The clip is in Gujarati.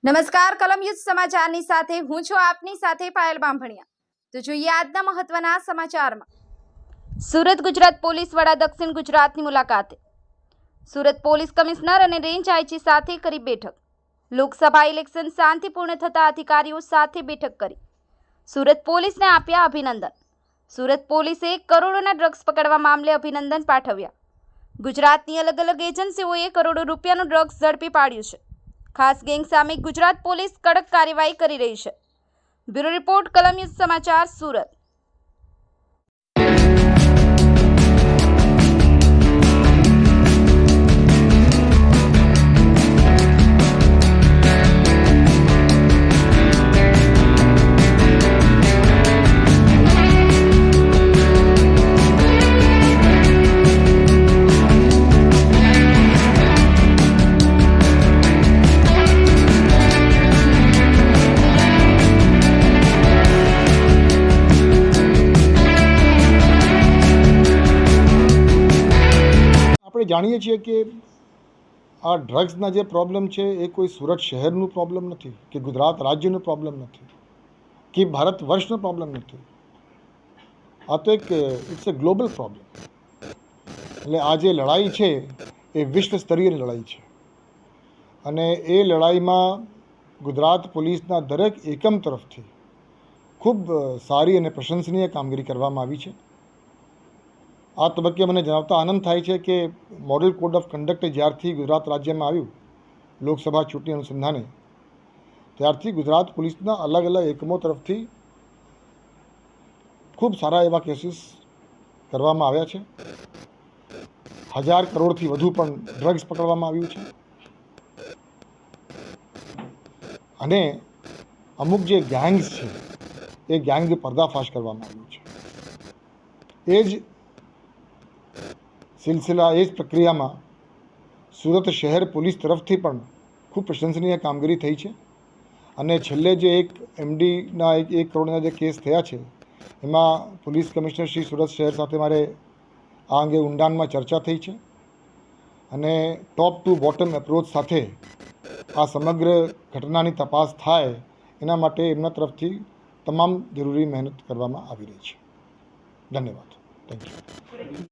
નમસ્કાર, કલમ યુદ્ધ સમાચારની સાથે હું છું આપની સાથે પાયલ બામભણિયા। તો જોઈએ આજના મહત્વના સમાચારમાં। સુરત ગુજરાત પોલીસ વડા દક્ષિણ ગુજરાતની મુલાકાતે। સુરત પોલીસ કમિશનર અને રેન્જ આઈજી સાથે કરી બેઠક। લોકસભા ઇલેક્શન શાંતિપૂર્ણ થતા અધિકારીઓ સાથે બેઠક કરી। સુરત પોલીસને આપ્યા અભિનંદન। સુરત પોલીસે કરોડોના ડ્રગ્સ પકડવા મામલે અભિનંદન પાઠવ્યા। ગુજરાતની અલગ અલગ એજન્સીઓએ કરોડો રૂપિયાનું ડ્રગ્સ ઝડપી પાડ્યું છે। ખાસ ગેંગ સામે ગુજરાત પોલીસ કડક કાર્યવાહી કરી રહી છે। બ્યુરો રિપોર્ટ, કલમ યુદ્ધ સમાચાર, સુરત। આપણે જાણીએ છીએ કે આ ડ્રગ્સના જે પ્રોબ્લેમ છે એ કોઈ સુરત શહેરનું પ્રોબ્લેમ નથી કે ગુજરાત રાજ્યનું પ્રોબ્લેમ નથી કે ભારત વર્ષનો પ્રોબ્લેમ નથી। આ તો એક ઇટ્સ અ ગ્લોબલ પ્રોબ્લેમ। એટલે આ જે લડાઈ છે એ વિશ્વ સ્તરીય લડાઈ છે અને એ લડાઈમાં ગુજરાત પોલીસના દરેક એકમ તરફથી ખૂબ સારી અને પ્રશંસનીય કામગીરી કરવામાં આવી છે। આ તબક્કે મને જણાવતા આનંદ થાય છે કે મોડલ કોડ ઓફ કન્ડક્ટ જ્યારથી ગુજરાત રાજ્યમાં આવ્યું લોકસભા ચૂંટણી અનુસંધાને, ત્યારથી ગુજરાત પોલીસના અલગ અલગ એકમો તરફથી ખૂબ સારા એવા કેસીસ કરવામાં આવ્યા છે। 1000 કરોડથી વધુ પણ ડ્રગ્સ પકડવામાં આવ્યું છે અને અમુક જે ગેંગ્સ છે એ ગેંગનો પર્દાફાશ કરવામાં આવ્યો છે। એ જ સિલસિલા, એ જ પ્રક્રિયામાં સુરત શહેર પોલીસ તરફથી પણ ખૂબ પ્રશંસનીય કામગીરી થઈ છે અને છેલ્લે જે એક એમડીના 1 કરોડના જે કેસ થયા છે એમાં પોલીસ કમિશનર શ્રી સુરત શહેર સાથે મારે આ અંગે ઊંડાણમાં ચર્ચા થઈ છે અને ટોપ ટુ બોટમ એપ્રોચ સાથે આ સમગ્ર ઘટનાની તપાસ થાય એના માટે એમના તરફથી તમામ જરૂરી મહેનત કરવામાં આવી રહી છે। ધન્યવાદ, થેન્ક યુ।